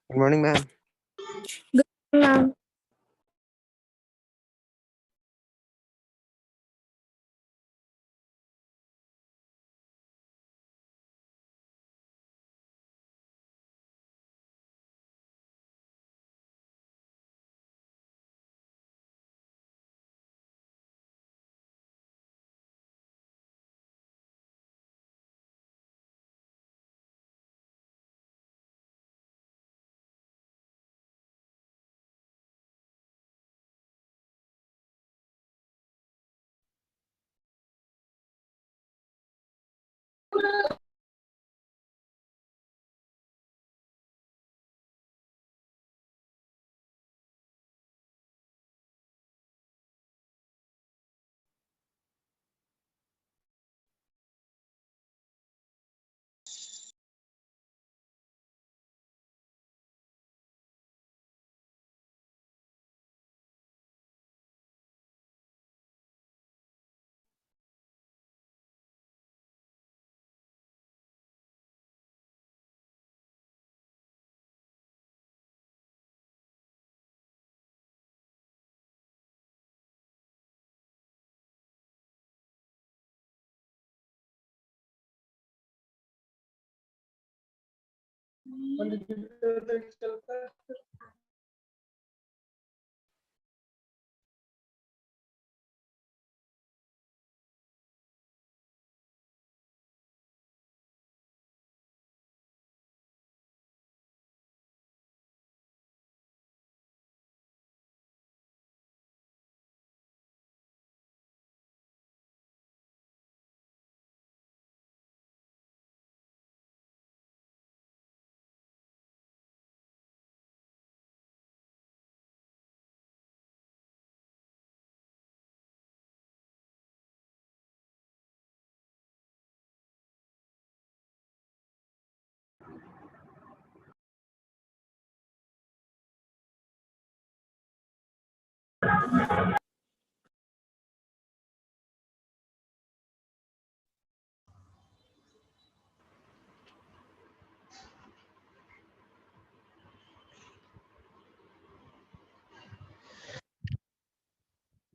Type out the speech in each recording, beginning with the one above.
Good morning, ma'am. Good morning, ma'am.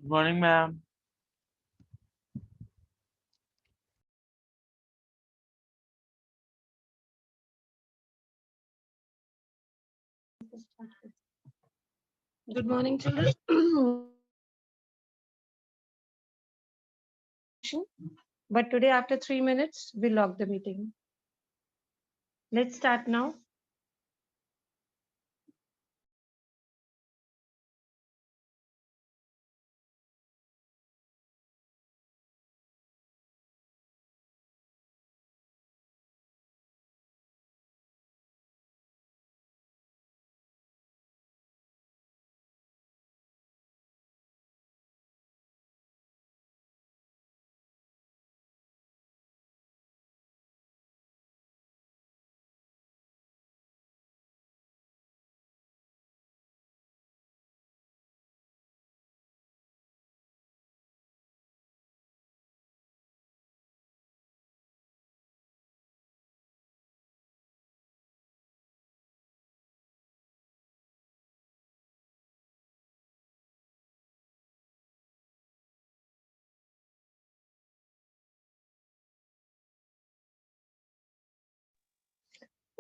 Good morning, ma'am. Good morning, children. But today, after 3 minutes, we lock the meeting. Let's start now.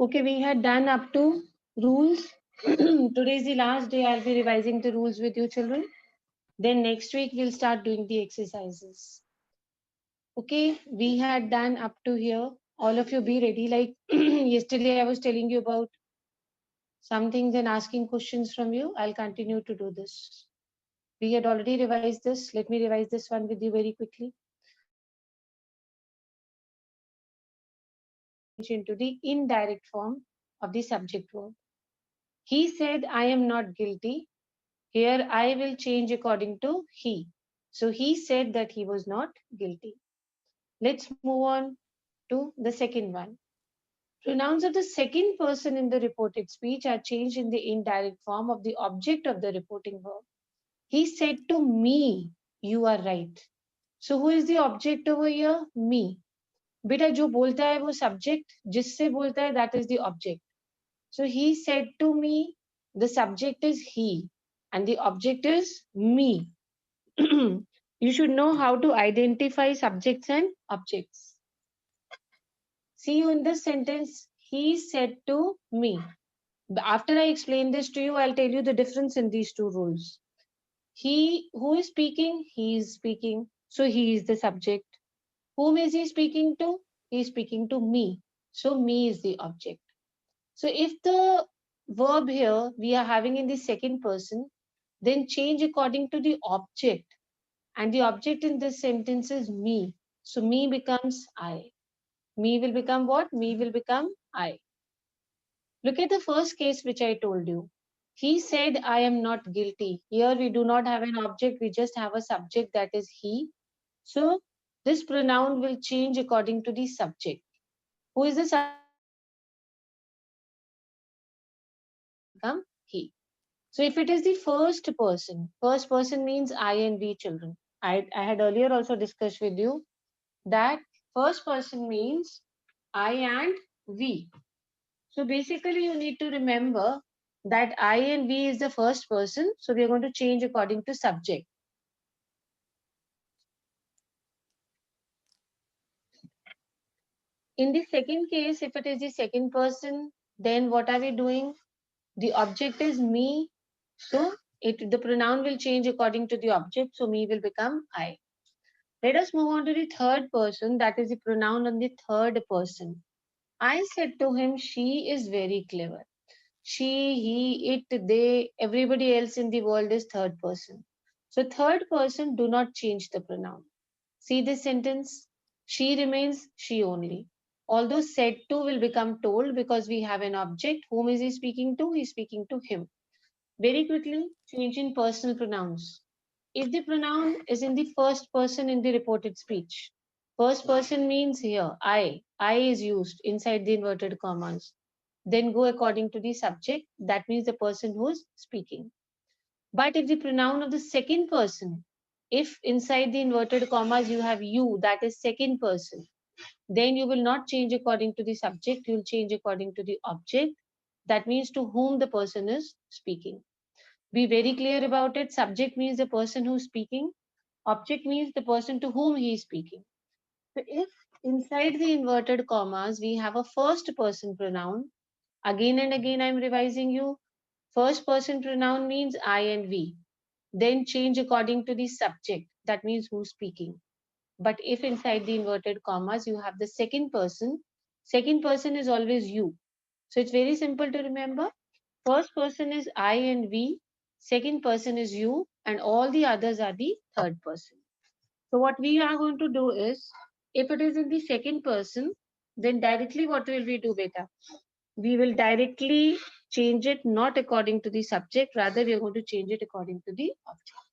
Okay, we had done up to rules. Today is the last day. I'll be revising the rules with you, children. Then next week, we'll start doing the exercises. Okay, we had done up to here. All of you be ready. Like yesterday, I was telling you about some things and asking questions from you. I'll continue to do this. We had already revised this. Let me revise this one with you very quickly. Into the indirect form of the subject verb. He said, I am not guilty. Here I will change according to he. So he said that he was not guilty. Let's move on. to the second one. Pronouns of the second person in the reported speech are changed in the indirect form of the object of the reporting verb. He said to me, you are right. So who is the object over here? Me. बेटा जो बोलता है वो subject, जिससे बोलता है that is the object. So he said to me, the subject is he and the object is me. You should know how to identify subjects and objects. See you in this sentence, he said to me. After I explain this to you, I'll tell you the difference in these two rules. He, who is speaking? He is speaking. So he is the subject. Whom is he speaking to? He is speaking to me. So me is the object. So if the verb here we are having in the second person, then change according to the object. And the object in this sentence is me. So me becomes I. Me will become what? Me will become I. Look at the first case which I told you. He said, I am not guilty. Here we do not have an object, we just have a subject, that is he. So this pronoun will change according to the subject. Who is the become he. So if it is the first person means I and we children. I had earlier also discussed with you that first person means I and we. So basically you need to remember that I and we is the first person. So we are going to change according to subject. In the second case, if it is the second person, then what are we doing? The object is me. So the pronoun will change according to the object. So me will become I. Let us move on to the third person. That is the pronoun on the third person. I said to him, she is very clever. She, he, it, they, everybody else in the world is third person. So third person, do not change the pronoun. See this sentence? She remains she only. Although said to will become told because we have an object. Whom is he speaking to? He is speaking to him. Very quickly, change in personal pronouns. If the pronoun is in the first person in the reported speech, first person means here I is used inside the inverted commas. Then go according to the subject, that means the person who is speaking. But if the pronoun of the second person, if inside the inverted commas you have you, that is second person, then you will not change according to the subject, you will change according to the object. That means to whom the person is speaking. Be very clear about it. Subject means the person who's speaking. Object means the person to whom he is speaking. So if inside the inverted commas we have a first person pronoun, again and again I'm revising you. First person pronoun means I and we. Then change according to the subject. That means who's speaking. But if inside the inverted commas you have the second person is always you. So it's very simple to remember. First person is I and we, second person is you, and all the others are the third person. So what we are going to do is, if it is in the second person, then directly what will we do, beta? We will directly change it not according to the subject, rather we are going to change it according to the object.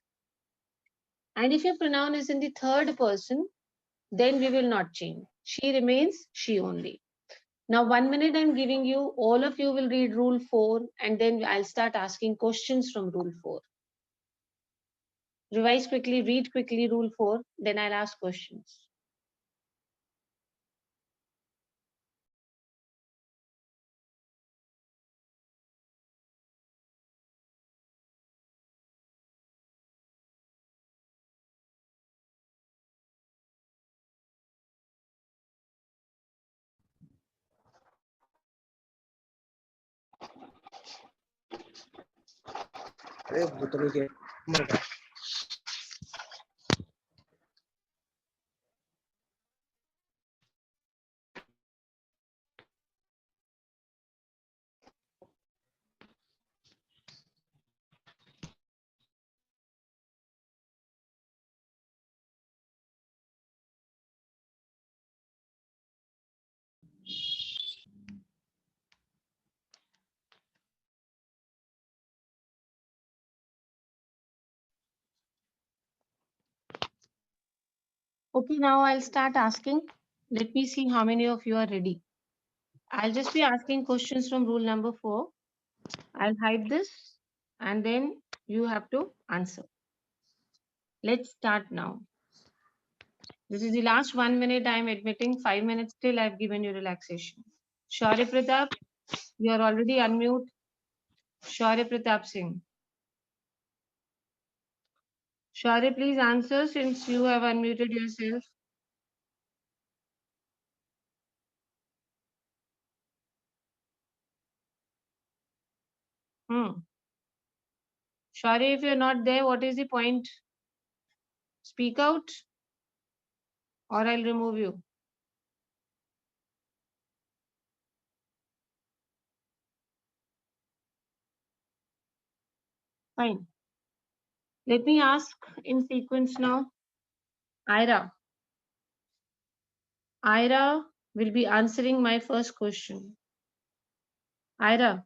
And if your pronoun is in the third person, then we will not change. She remains she only. Now, 1 minute I'm giving you, all of you will read rule 4 and then I'll start asking questions from rule 4. Revise quickly, read quickly rule 4, then I'll ask questions. Okay, now I'll start asking. Let me see how many of you are ready. I'll just be asking questions from rule number 4. I'll hide this and then you have to answer. Let's start now. This is the last 1 minute. I'm admitting 5 minutes till I've given you relaxation. Shaurya Pratap, you are already unmute. Shaurya Pratap Singh. Shaurya, please answer since you have unmuted yourself. Shaurya, if you're not there, what is the point? Speak out or I'll remove you. Fine. Let me ask in sequence now. Ira. Ira will be answering my first question. Ira.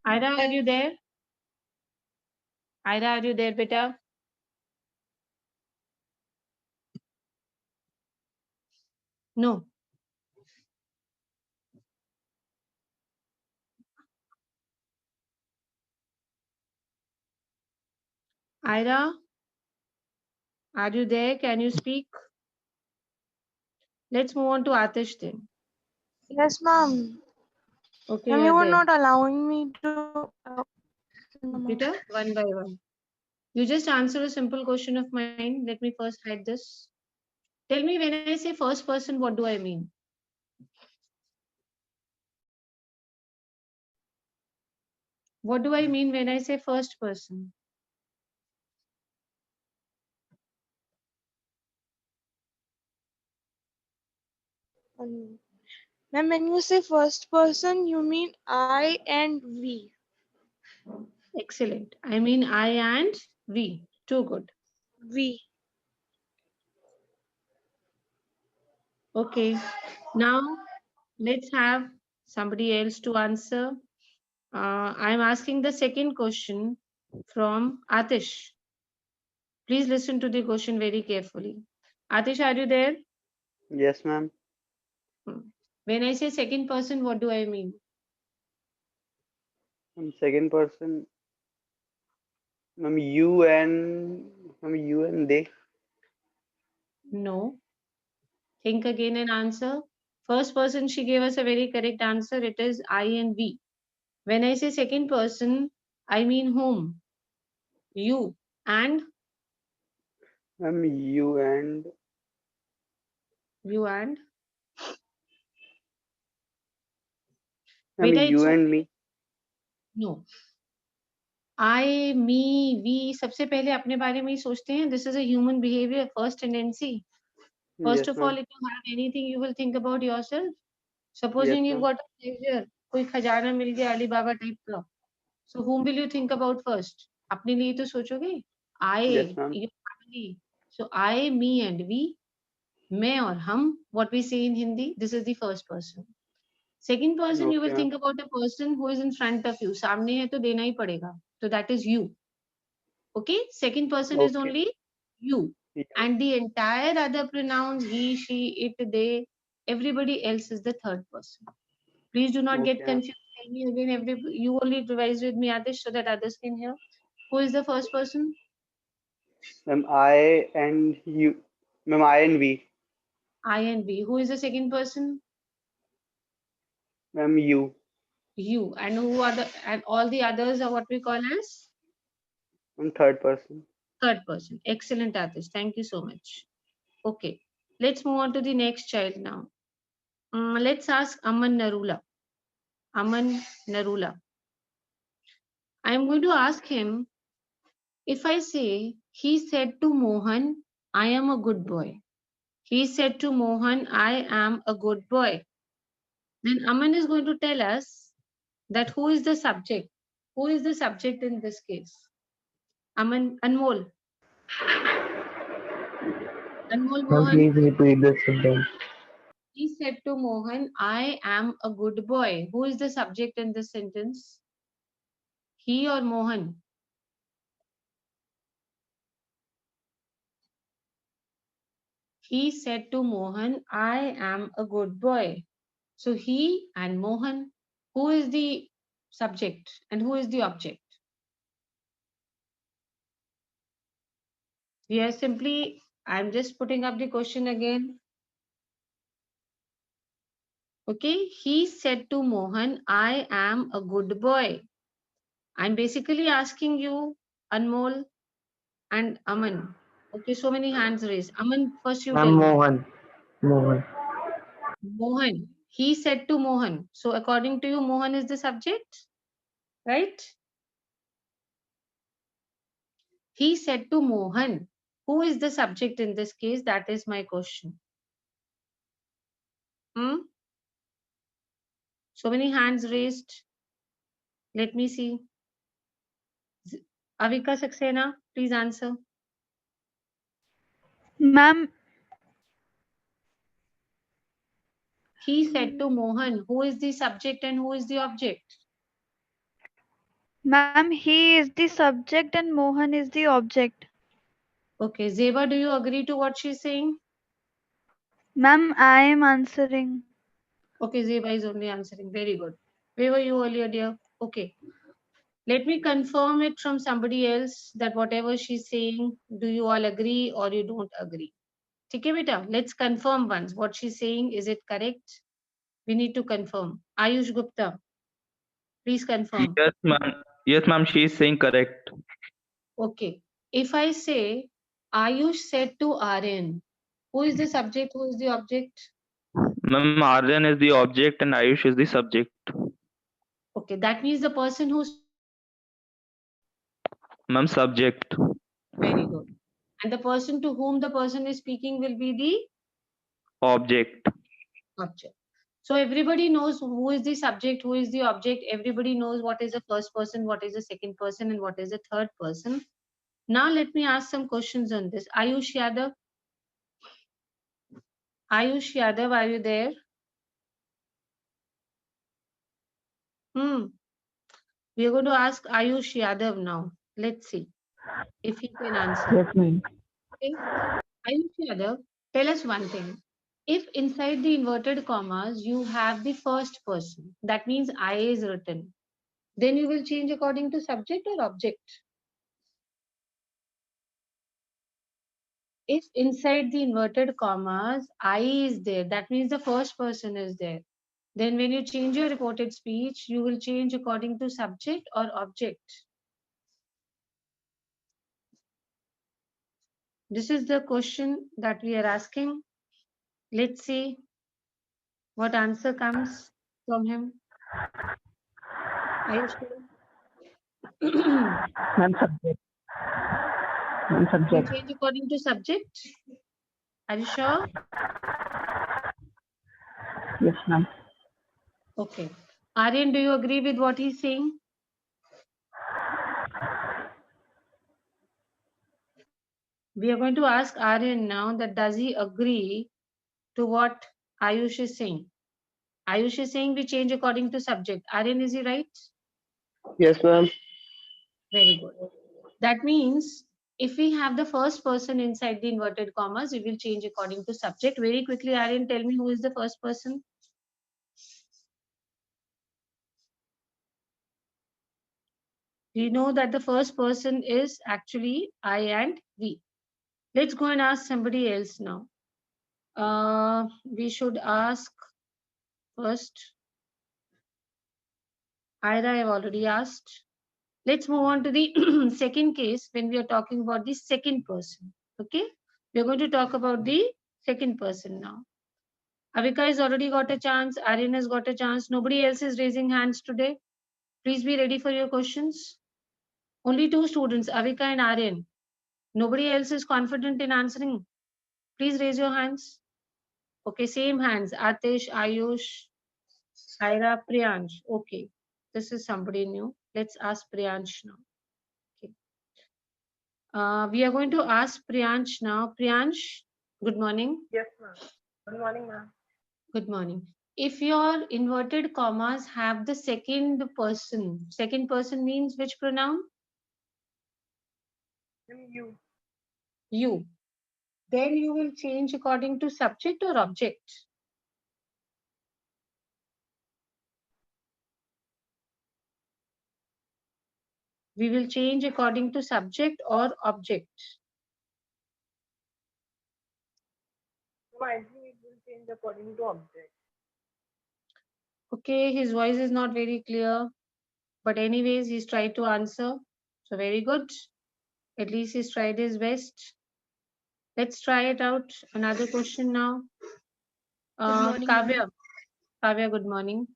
Ira, are you there? Ira, are you there, beta? No. Ira, are you there? Can you speak? Let's move on to Atish then. Yes, ma'am. Okay, Ma'am, you you are were there. not allowing me to. Beta, one by one. You just answer a simple question of mine. Let me first hide this. Tell me, when I say first person, what do I mean? What do I mean when I say first person? Ma'am, when you say first person, you mean I and we. Excellent. I mean I and we. Too good. We. Okay. Now let's have somebody else to answer. I'm asking the second question from Atish. Please listen to the question very carefully. Atish, are you there? Yes, ma'am. When I say second person, what do I mean? Second person, you and they. No. Think again and answer. First person, she gave us a very correct answer. It is I and we. When I say second person, I mean whom? You and You and you and beta, you it's and me. no. I, me, we सबसे पहले अपने बारे में ही सोचते हैं. This is a human behavior, first tendency. First Yes, of all, ma'am. if you have anything, you will think about yourself. Yes, Supposing you ma'am. got a treasure, कोई खजाना मिल गया अलीबाबा टाइप का. So whom will you think about first? अपने लिए तो सोचोगे. Yes, I, ma'am. your family. So I, me and we. मैं और हम. What we say in Hindi. This is the first person. Second person, you will Okay, ma'am. think about a person who is in front of you. सामने है तो देना ही पड़ेगा. So that is you. Okay. Second person is Okay. only you. Yeah. And the entire other pronouns, he, she, it, they, everybody else is the third person. Please do not get Okay, ma'am. confused. Tell me again, you only revise with me, Adish, so that others can hear. Who is the first person? I and you. I and we. I and we. Who is the second person? You. You. And who are the, and all the others are what we call as Third person. third person. Excellent, Adish. Thank you so much. Okay. Let's move on to the next child now. Let's ask Aman Narula. Aman Narula. I'm going to ask him, if I say, he said to Mohan, I am a good boy. He said to Mohan, I am a good boy. Then Aman is going to tell us that who is the subject. Who is the subject in this case? Aman, Anmol. Anmol Ma'am, Mohan. please repeat the sentence. He said to Mohan, I am a good boy. Who is the subject in this sentence? He or Mohan? He said to Mohan, I am a good boy. So he and Mohan, who is the subject and who is the object? Here simply, I'm just putting up the question again. Okay, he said to Mohan, I am a good boy. I'm basically asking you, Anmol and Aman. Okay, so many hands raised. Aman, first you tell Ma'am, me. Mohan. Mohan. Mohan. He said to Mohan. So according to you, Mohan is the subject, right? He said to Mohan. Who is the subject in this case? That is my question. So many hands raised. Let me see. Avika Saxena, please answer. Ma'am, He said to Mohan. Who is the subject and who is the object? ma'am, he is the subject and Mohan is the object. Okay, Zeba, do you agree to what she's saying? Ma'am, I am answering. Okay, Zeba is only answering. Very good. Where were you earlier, dear? Okay. Let me confirm it from somebody else that whatever she's saying, do you all agree or you don't agree? Okay, beta, let's confirm once. What she's saying, is it correct? We need to confirm. Ayush Gupta, please confirm. Yes, ma'am. Yes, ma'am. She is saying correct. Okay. If I say Ayush said to Aryan, who is the subject, who is the object? Ma'am, Aryan is the object and Ayush is the subject. Okay, that means the person who's Ma'am, subject. very good. And the person to whom the person is speaking will be the Object. object. So everybody knows who is the subject, who is the object. Everybody knows what is the first person, what is the second person, and what is the third person. Now let me ask some questions on this. Ayush Yadav. Ayush Yadav, are you there? We are going to ask Ayush Yadav now. Let's see if he can answer. Yes, ma'am. Okay. Ayush Yadav, tell us one thing. If inside the inverted commas you have the first person, that means I is written, then you will change according to subject or object. If inside the inverted commas I is there, that means the first person is there. Then when you change your reported speech, you will change according to subject or object. This is the question that we are asking. Let's see what answer comes from him. Are you sure? Ma'am, subject. Ma'am, You subject. change according to subject. Are you sure? Yes, ma'am. Okay. Aryan, do you agree with what he's saying? We are going to ask Aryan now that does he agree to what Ayush is saying? Ayush is saying we change according to subject. Aryan, is he right? Yes, ma'am. Very good. That means if we have the first person inside the inverted commas, we will change according to subject. Very quickly, Aryan, tell me who is the first person? We know that the first person is actually I and we. Let's go and ask somebody else now. We should ask first. Ira, I've already asked. Let's move on to the second case when we are talking about the second person. Okay, we're going to talk about the second person now. Avika has already got a chance. Aryan has got a chance. Nobody else is raising hands today. Please be ready for your questions. Only two students, Avika and Aryan. Nobody else is confident in answering. Please raise your hands. Okay, same hands. Atish, Ayush, Ira, Priyansh. Okay, this is somebody new. Let's ask Priyansh now. Okay. We are going to ask Priyansh now. Priyansh, good morning. Yes, ma'am. Good morning, ma'am. Good morning. If your inverted commas have the second person means which pronoun? You. You. Then you will change according to subject or object. We will change according to subject or object. No, I think it will change according to object. Okay, his voice is not very clear, but anyways, he's tried to answer. So very good. At least he's tried his best. Let's try it out. Another question now. morning, Kavya. Kavya, good morning.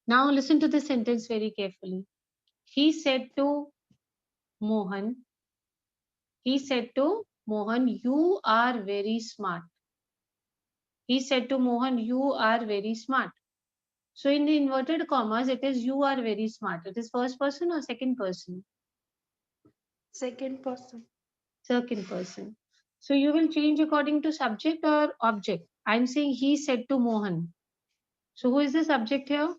Now listen to this sentence very carefully. He said to Mohan, you are very smart. He said to Mohan, you are very smart. So in the inverted commas, it is you are very smart. It is first person or second person? Second person. Second person. So you will change according to subject or object. I'm saying he said to Mohan. So who is the subject here?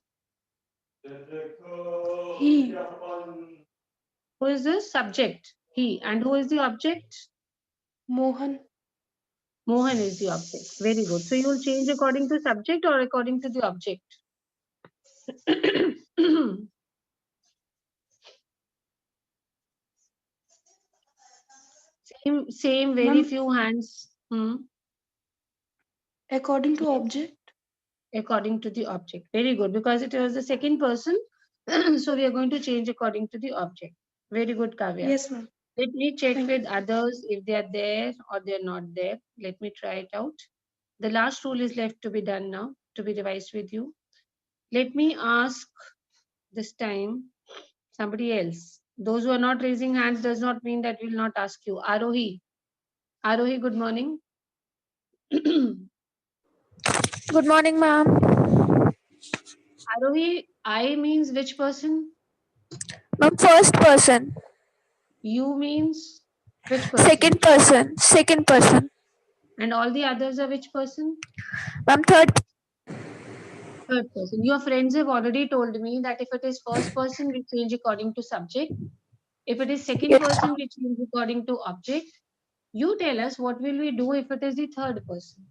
He. Who is the subject? He. And who is the object? Mohan. Mohan is the object. Very good. So you will change according to subject or according to the object? same, very Ma'am. few hands. According to object. According to the object. Very good, because it was the second person. So we are going to change according to the object. Very good, Kavya. Yes, ma'am. Let me check Thank with you. others if they are there or they are not there. Let me try it out. The last rule is left to be done now, to be revised with you. Let me ask this time somebody else. Those who are not raising hands does not mean that we will not ask you. Arohi. Arohi, good morning. Good morning, ma'am. Arohi, I means which person? Ma'am, first person. You means which person? Second person. Second person. And all the others are which person? Ma'am, third. Third person. Your friends have already told me that if it is first person, we change according to subject. If it is second Yes. person, we change according to object. You tell us what will we do if it is the third person?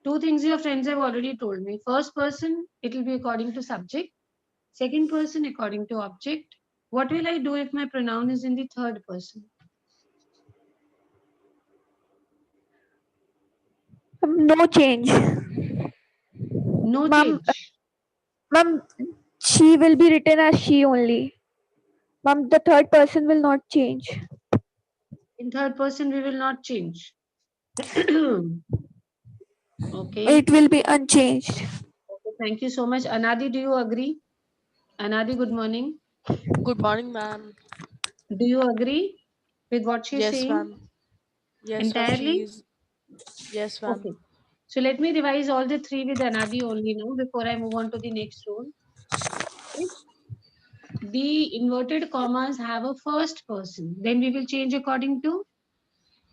Two things your friends have already told me. First person, it will be according to subject. Second person, according to object. What will I do if my pronoun is in the third person? No change. No Ma'am, change. ma'am, she will be written as she only. Ma'am, the third person will not change. In third person, we will not change. Okay. It will be unchanged. Okay, thank you so much. Anadi, do you agree? Anadi, good morning. Good morning, ma'am. Do you agree with what she's Yes, saying? ma'am. Yes, what Entirely? she is. Yes, ma'am. Okay. So let me revise all the three with Anadi only now before I move on to the next rule. If the inverted commas have a first person, then we will change according to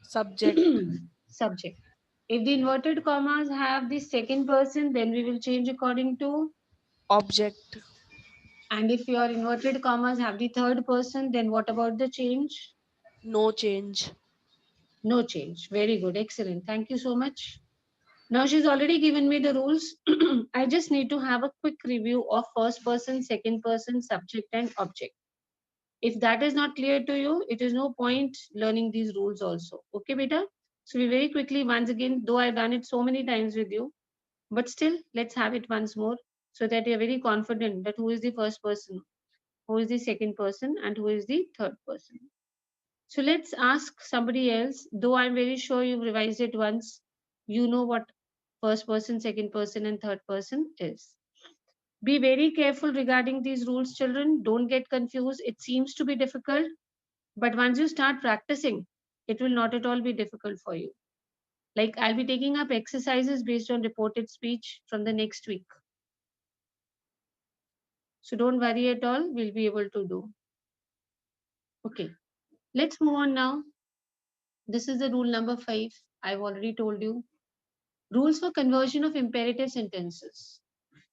Subject. subject. If the inverted commas have the second person, then we will change according to. Object. And if your inverted commas have the third person, then what about the change? No change. No change. Very good. Excellent. Thank you so much. Now she's already given me the rules. I just need to have a quick review of first person, second person, subject and object. If that is not clear to you, it is no point learning these rules also. Okay, beta? So we very quickly, once again, though I've done it so many times with you, but still, let's have it once more so that you're very confident that who is the first person, who is the second person, and who is the third person. So let's ask somebody else, though I'm very sure you've revised it once, you know what first person, second person, and third person is. Be very careful regarding these rules, children. Don't get confused. It seems to be difficult, but once you start practicing, it will not at all be difficult for you. Like I'll be taking up exercises based on reported speech from the next week. So don't worry at all. We'll be able to do. Okay, let's move on now. This is the rule number 5. I've already told you. Rules for conversion of imperative sentences.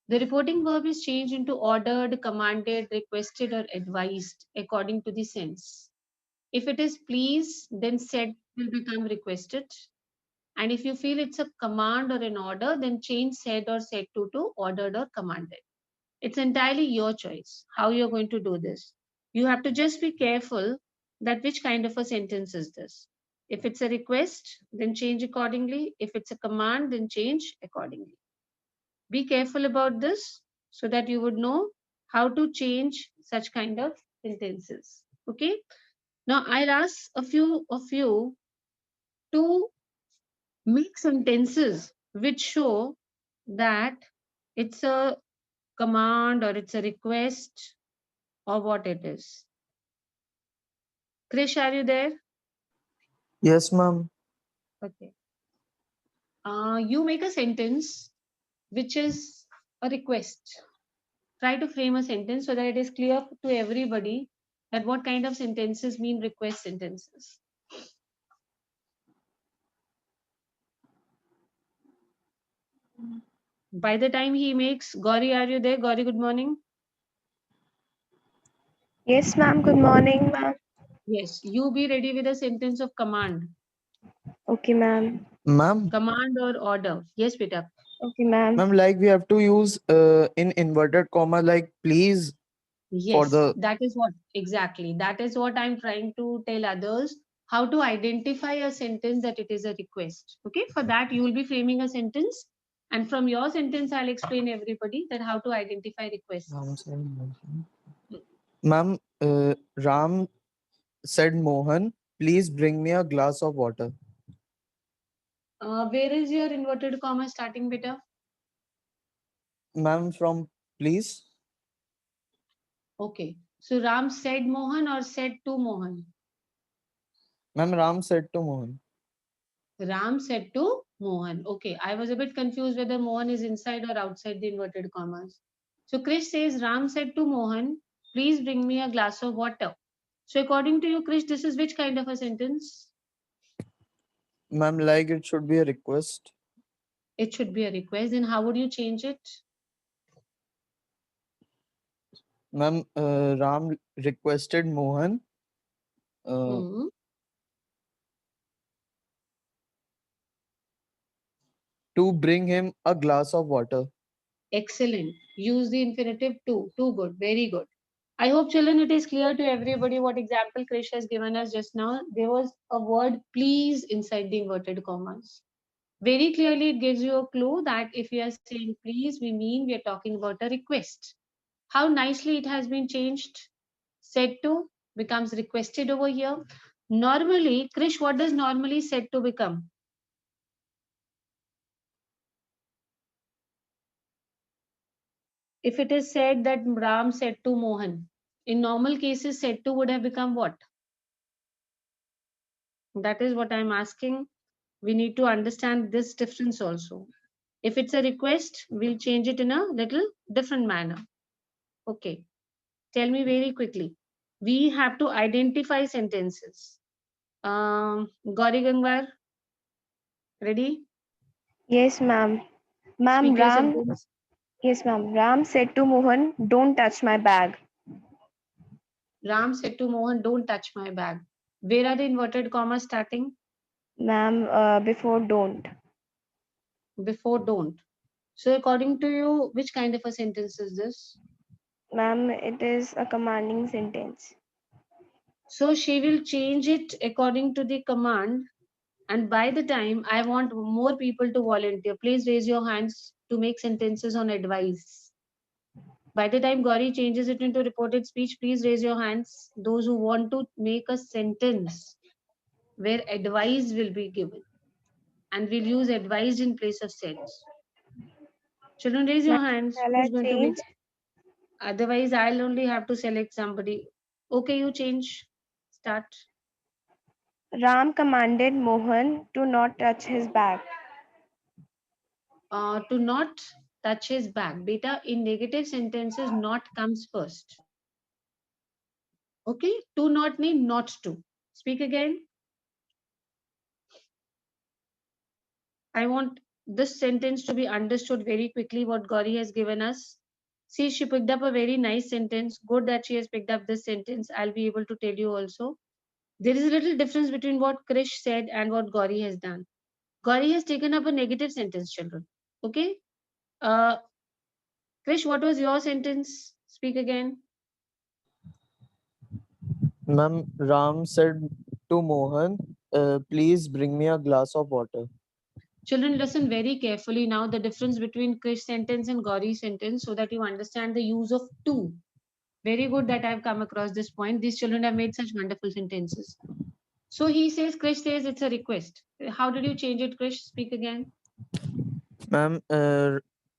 The reporting verb is changed into ordered, commanded, requested, or advised according to the sense. If it is please, then said will become requested. And if you feel it's a command or an order, then change said or said to ordered or commanded. It's entirely your choice how you're going to do this. You have to just be careful that which kind of a sentence is this. If it's a request, then change accordingly. If it's a command, then change accordingly. Be careful about this so that you would know how to change such kind of sentences. Okay. Now I'll ask a few of you to make sentences which show that it's a command or it's a request or what it is. Krish, are you there? Yes, ma'am. Okay. You make a sentence which is a request. Try to frame a sentence so that it is clear to everybody that what kind of sentences mean request sentences. By the time he makes, Gauri, are you there? Gauri, good morning. Yes, ma'am. Good morning, ma'am. Yes, you be ready with a sentence of command. Okay, ma'am. Ma'am, Command or order. Yes, Peter. Okay, ma'am. ma'am, like we have to use in inverted comma, like please for Yes, the. that is what exactly. That is what I'm trying to tell others how to identify a sentence that it is a request. Okay, for that you will be framing a sentence, and from your sentence, I'll explain everybody that how to identify requests. Ma'am, Ram said Mohan, please bring me a glass of water. Where is your inverted comma starting, beta? Ma'am, from please. Okay, so Ram said Mohan or said to Mohan? Ma'am, Ram said to Mohan. Ram said to Mohan. Okay, I was a bit confused whether Mohan is inside or outside the inverted commas. So Krish says Ram said to Mohan, please bring me a glass of water. So according to you, Krish, this is which kind of a sentence? Ma'am, like it should be a request. It should be a request. Then how would you change it? Ma'am, Ram requested Mohan Hmm. to bring him a glass of water. Excellent. Use the infinitive to. Too good. Very good. I hope, children, it is clear to everybody what example Krish has given us just now. There was a word please inside the inverted commas. Very clearly, it gives you a clue that if we are saying please, we mean we are talking about a request. How nicely it has been changed. Said to becomes requested over here. Normally, Krish, what does normally said to become? If it is said that Ram said to Mohan, in normal cases, said to would have become what? That is what I'm asking. We need to understand this difference also. If it's a request, we'll change it in a little different manner. Okay. Tell me very quickly. We have to identify sentences. Gauri Gangwar, ready? Yes, ma'am. Ma'am, Speak your Ram. sentence. Yes, ma'am. Ram said to Mohan, "Don't touch my bag." Ram said to Mohan, don't touch my bag. Where are the inverted commas starting? Ma'am, before don't. Before don't. So according to you, which kind of a sentence is this? Ma'am, it is a commanding sentence. So she will change it according to the command. And by the time I want more people to volunteer, please raise your hands to make sentences on advice. By the time Gauri changes it into reported speech, please raise your hands. Those who want to make a sentence where advice will be given. And we'll use advised in place of said. Children, raise your Ma'am, hands. shall I Who's going to make? change? Otherwise, I'll only have to select somebody. Okay, you change. Start. Ram commanded Mohan to not touch his bag. To not touch his bag. Beta, in negative sentences, not comes first. Okay, to not mean not to. Speak again. I want this sentence to be understood very quickly what Gauri has given us. See, she picked up a very nice sentence. Good that she has picked up this sentence. I'll be able to tell you also. There is a little difference between what Krish said and what Gauri has done. Gauri has taken up a negative sentence, children. Okay? Krish, what was your sentence? Speak again. Ma'am, Ram said to Mohan, please bring me a glass of water. Children, listen very carefully now the difference between Krish sentence and Gauri sentence so that you understand the use of to. Very good that I've come across this point. These children have made such wonderful sentences. So he says, Krish says it's a request. How did you change it, Krish? Speak again. Ma'am,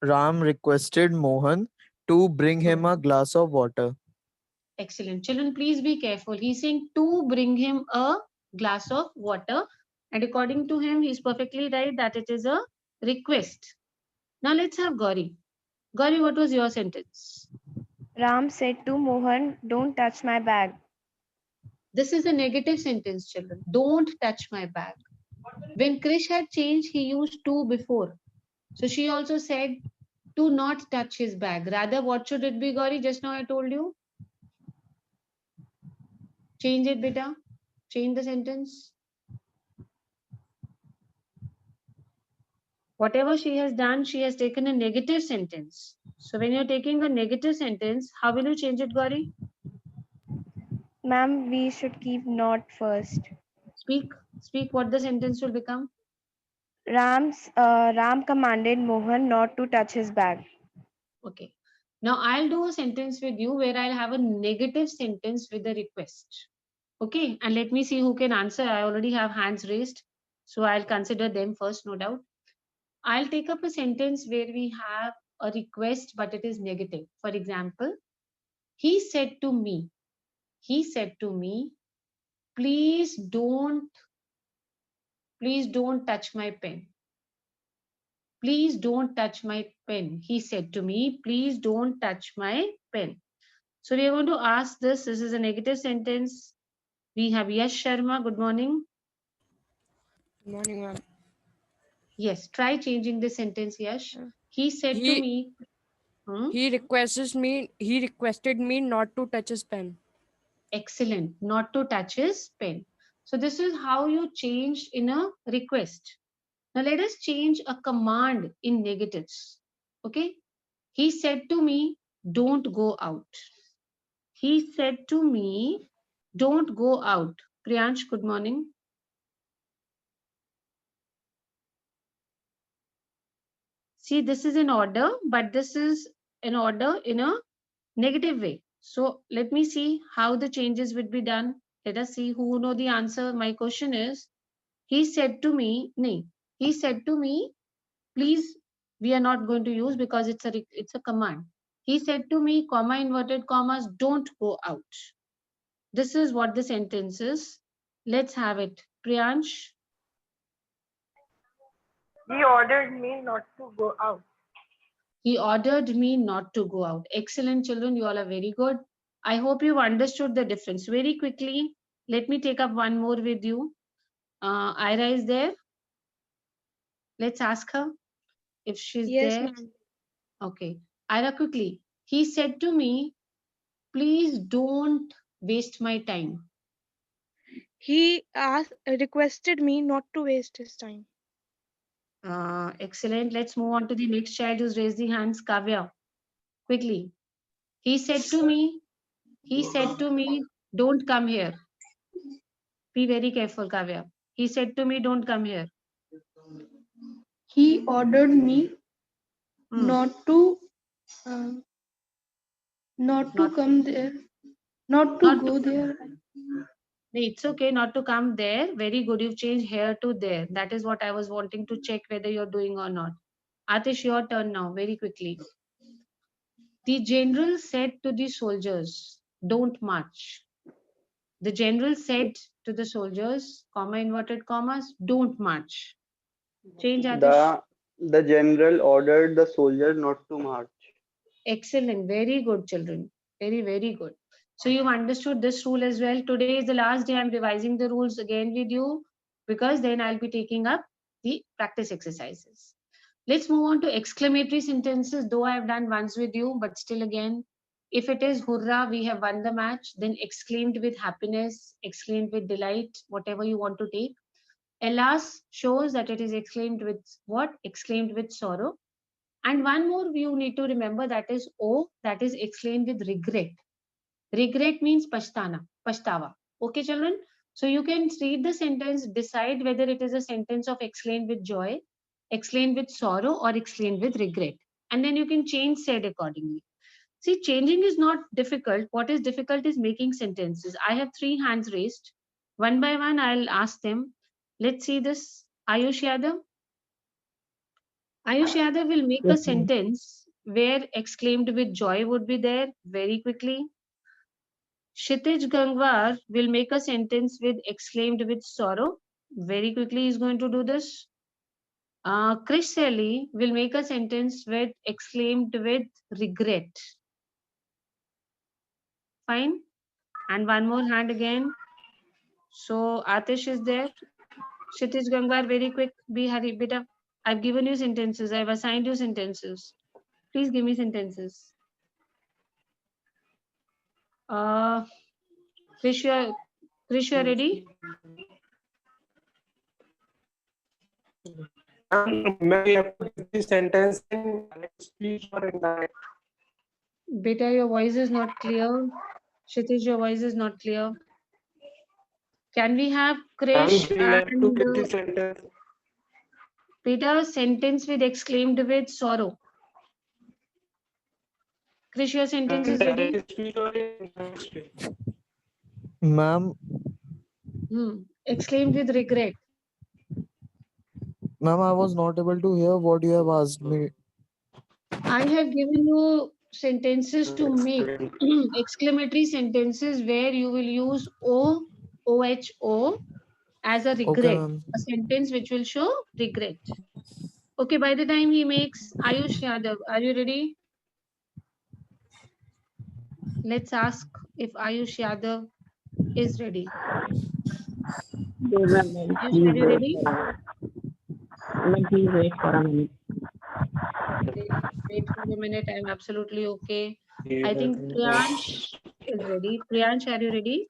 Ram requested Mohan to bring him a glass of water. Excellent. Children, please be careful. He's saying to bring him a glass of water. And according to him, he's perfectly right that it is a request. Now let's have Gauri. Gauri, what was your sentence? Ram said to Mohan, don't touch my bag. This is a negative sentence, children. Don't touch my bag. When Krish had changed, he used to before. So she also said to not touch his bag. Rather, what should it be, Gauri? Just now I told you. Change it, beta. Change the sentence. Whatever she has done, she has taken a negative sentence. So when you're taking a negative sentence, how will you change it, Gauri? Ma'am, we should keep not first. Speak what the sentence will become. Ram commanded Mohan not to touch his bag. Okay. Now I'll do a sentence with you where I'll have a negative sentence with a request. Okay. And let me see who can answer. I already have hands raised. So I'll consider them first, no doubt. I'll take up a sentence where we have a request, but it is negative. For example, he said to me, please don't touch my pen. Please don't touch my pen. He said to me, please don't touch my pen. So we are going to ask this. This is a negative sentence. We have Yash Sharma. Good morning. Good morning, ma'am. Yes, try changing this sentence, Yash. He said to me. He requested me not to touch his pen. Excellent. Not to touch his pen. So this is how you change in a request. Now let us change a command in negatives. Okay. He said to me, don't go out. He said to me, don't go out. Priyansh, good morning. See, this is in order, but this is an order in a negative way. So let me see how the changes would be done. Let us see who know the answer. My question is, he said to me, please, we are not going to use because it's a command. He said to me, comma, inverted commas, don't go out. This is what the sentence is. Let's have it. Priyansh. He ordered me not to go out. He ordered me not to go out. Excellent, children. You all are very good. I hope you've understood the difference. Very quickly, let me take up one more with you. Ira is there. Let's ask her if she's Yes, there. ma'am. Okay. Ira, quickly. He said to me, please don't waste my time. He requested me not to waste his time. Excellent. Let's move on to the next child who's raised the hands. Kavya. Quickly. He said to me, don't come here. Be very careful, Kavya. He said to me, don't come here. He ordered me not to come there, not to go there. It's okay not to come there. Very good. You've changed here to there. That is what I was wanting to check whether you're doing or not. Atish, your turn now, very quickly. The general said to the soldiers, don't march. The general said to the soldiers, comma, inverted commas, don't march. Change, Atish. The general ordered the soldiers not to march. Excellent. Very good, children. Very, very good. So you've understood this rule as well. Today is the last day I'm revising the rules again with you because then I'll be taking up the practice exercises. Let's move on to exclamatory sentences, though I have done once with you, but still again, If it is hurrah, we have won the match, then exclaimed with happiness, exclaimed with delight, whatever you want to take. Alas shows that it is exclaimed with what? Exclaimed with sorrow. And one more you need to remember, that is O, that is exclaimed with regret. Regret means pashtava. Okay, children? So you can read the sentence, decide whether it is a sentence of exclaimed with joy, exclaimed with sorrow, or exclaimed with regret. And then you can change said accordingly. See, changing is not difficult. What is difficult is making sentences. I have 3 hands raised. One by one, I'll ask them. Let's see this. Ayush Yadav. Ayush Yadav will make a Yes, ma'am. sentence where exclaimed with joy would be there very quickly. Kshitij Gangwar will make a sentence with exclaimed with sorrow. Very quickly he's going to do this. Krish Selly will make a sentence with exclaimed with regret. Fine. And one more hand again. So Atish is there. Kshitij Gangwar, very quick. Be hurry, beta. I've given you sentences. I've assigned you sentences. Please give me sentences. Krish, you are ready? May I put this sentence in speech or indirect? Beta, your voice is not clear. Kshitij, your voice is not clear. Can we have Krish and sentence. Beta, sentence with exclaimed with sorrow. Krish, your sentence is ready? Speech or indirect speech? Ma'am, Exclaimed with regret. ma'am, I was not able to hear what you have asked me. I have given you sentences to make exclamatory sentences where you will use O, OHO as a regret. ma'am. A sentence which will show regret. Okay, by the time he makes Ayush Yadav, are you ready? Let's ask if Ayush Yadav is ready. Ayush, are you ready? Please wait for a minute. Wait for a minute. I'm absolutely okay. I think Priyansh is ready. Priyansh, are you ready?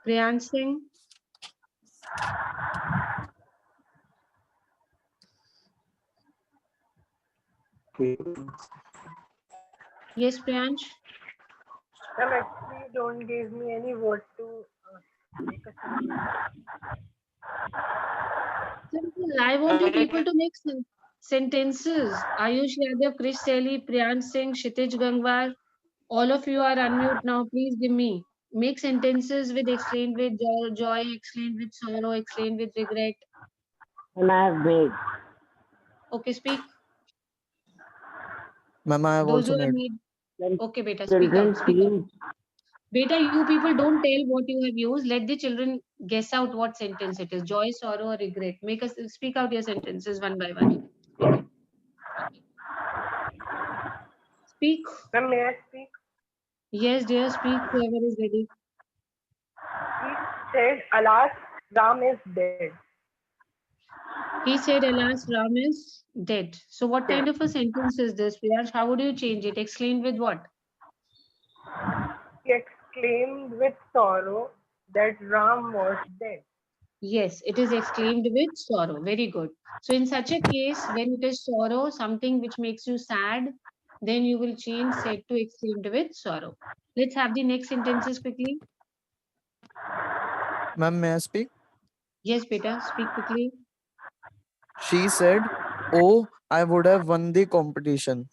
Priyansh Singh. Yes, Priyansh. Ma'am, actually, you don't give me any word to make a sentence. Simple. I want you people to make sentences. Ayush Yadav, Krish Selly, Priyansh Singh, Kshitij Gangwar. All of you are unmute now. Please give me. Make sentences with explained with joy, explained with sorrow, explained with regret. And I have made. Okay, speak. Ma'am, I have Those who also have made. made. Okay, beta, speak Children out. Speak out. feel Beta, you people don't tell what you have used. Let the children guess out what sentence it is. Joy, sorrow, or regret. Make us speak out your sentences one by one. Speak. Ma'am, may I speak? Yes, dear, speak. Whoever is ready. He said, alas, Ram is dead. He said, alas, Ram is dead. So what kind of a sentence is this, Priyansh? How would you change it? Exclaimed with what? He exclaimed with sorrow that Ram was dead. Yes, it is exclaimed with sorrow. Very good. So in such a case, when it is sorrow, something which makes you sad, then you will change said to exclaimed with sorrow. Let's have the next sentences quickly. Ma'am, may I speak? Yes, beta, speak quickly. She said, "Oh, I would have won the competition."